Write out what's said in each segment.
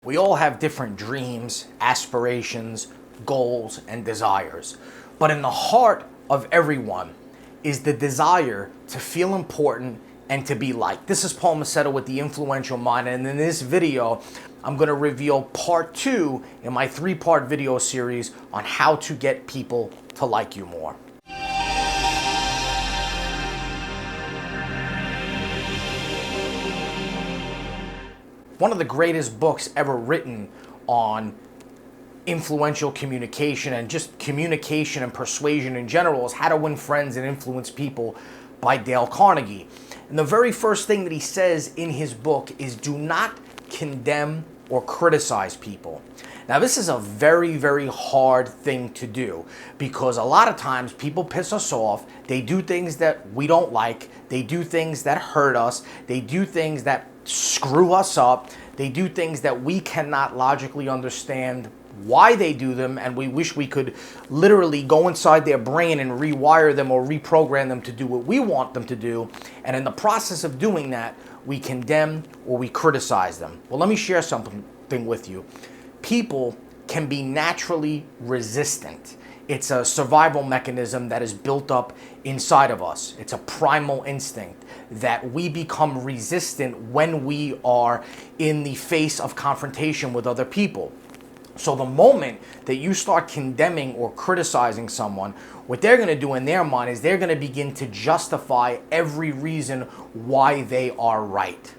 We all have different dreams, aspirations, goals, and desires. But in the heart of everyone is the desire to feel important and to be liked. This is Paul Mascetta with The Influential Mind, and in this video, I'm going to reveal part 2 in my 3-part video series on how to get people to like you more. One of the greatest books ever written on influential communication and just communication and persuasion in general is How to Win Friends and Influence People by Dale Carnegie. And the very first thing that he says in his book is do not condemn or criticize people. Now, this is a very, very hard thing to do because a lot of times people piss us off. They do things that we don't like. They do things that hurt us. They do things that screw us up. They do things that we cannot logically understand why they do them, and we wish we could literally go inside their brain and rewire them or reprogram them to do what we want them to do. And in the process of doing that, we condemn or we criticize them. Well, let me share something with you. People can be naturally resistant. It's a survival mechanism that is built up inside of us. It's a primal instinct that we become resistant when we are in the face of confrontation with other people. So the moment that you start condemning or criticizing someone, what they're going to do in their mind is they're going to begin to justify every reason why they are right.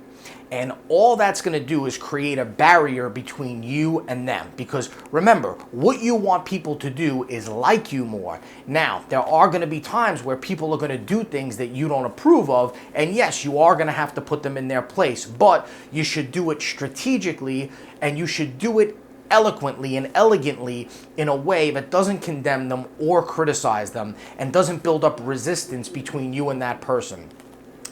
And all that's going to do is create a barrier between you and them. Because remember, what you want people to do is like you more. Now, there are going to be times where people are going to do things that you don't approve of. And yes, you are going to have to put them in their place. But you should do it strategically, and you should do it eloquently and elegantly in a way that doesn't condemn them or criticize them and doesn't build up resistance between you and that person.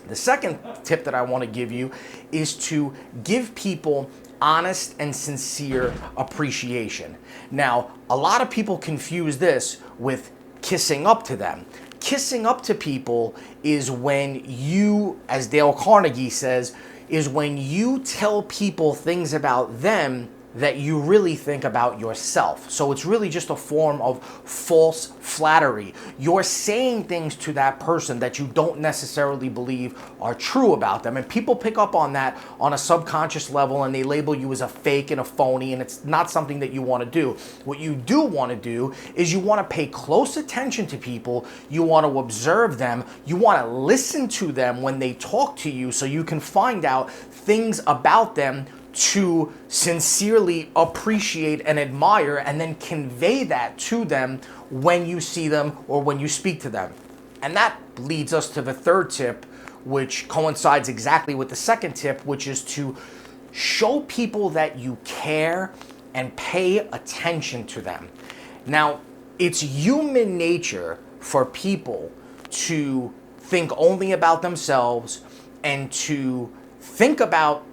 The second tip that I want to give you is to give people honest and sincere appreciation. Now, a lot of people confuse this with kissing up to them. Kissing up to people is when you, as Dale Carnegie says, is when you tell people things about them that you really think about yourself. So it's really just a form of false flattery. You're saying things to that person that you don't necessarily believe are true about them. And people pick up on that on a subconscious level, and they label you as a fake and a phony, and it's not something that you want to do. What you do want to do is you want to pay close attention to people. You want to observe them. You want to listen to them when they talk to you so you can find out things about them to sincerely appreciate and admire, and then convey that to them when you see them or when you speak to them. And that leads us to the third tip, which coincides exactly with the second tip, which is to show people that you care and pay attention to them. Now, it's human nature for people to think only about themselves and to think about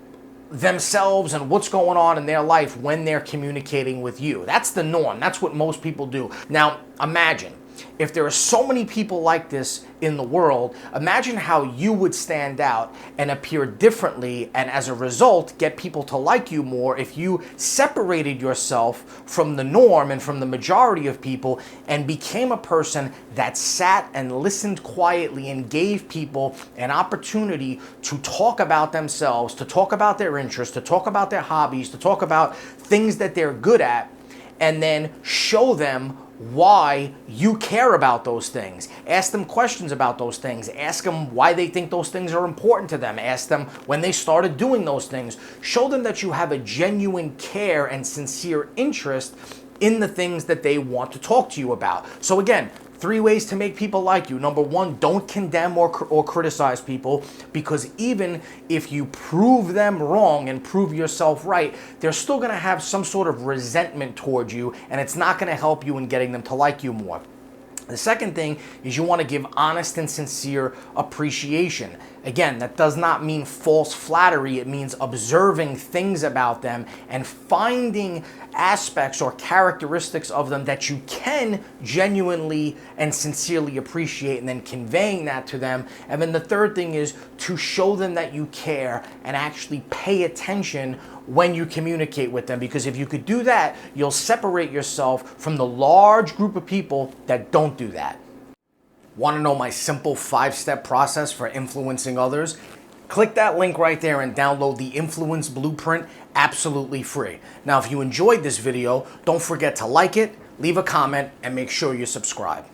themselves and what's going on in their life when they're communicating with you. That's the norm. That's what most people do. Now, imagine if there are so many people like this in the world, imagine how you would stand out and appear differently, and as a result, get people to like you more if you separated yourself from the norm and from the majority of people and became a person that sat and listened quietly and gave people an opportunity to talk about themselves, to talk about their interests, to talk about their hobbies, to talk about things that they're good at, and then show them why you care about those things. Ask them questions about those things. Ask them why they think those things are important to them. Ask them when they started doing those things. Show them that you have a genuine care and sincere interest in the things that they want to talk to you about. So again, 3 ways to make people like you. Number 1, don't condemn or criticize people, because even if you prove them wrong and prove yourself right, they're still going to have some sort of resentment towards you, and it's not going to help you in getting them to like you more. The second thing is you want to give honest and sincere appreciation. Again, that does not mean false flattery. It means observing things about them and finding aspects or characteristics of them that you can genuinely and sincerely appreciate, and then conveying that to them. And then the third thing is to show them that you care and actually pay attention when you communicate with them, because if you could do that, you'll separate yourself from the large group of people that don't do that. Want to know my simple 5-step process for influencing others? Click that link right there and download the Influence Blueprint absolutely free. Now, if you enjoyed this video, don't forget to like it, leave a comment, and make sure you subscribe.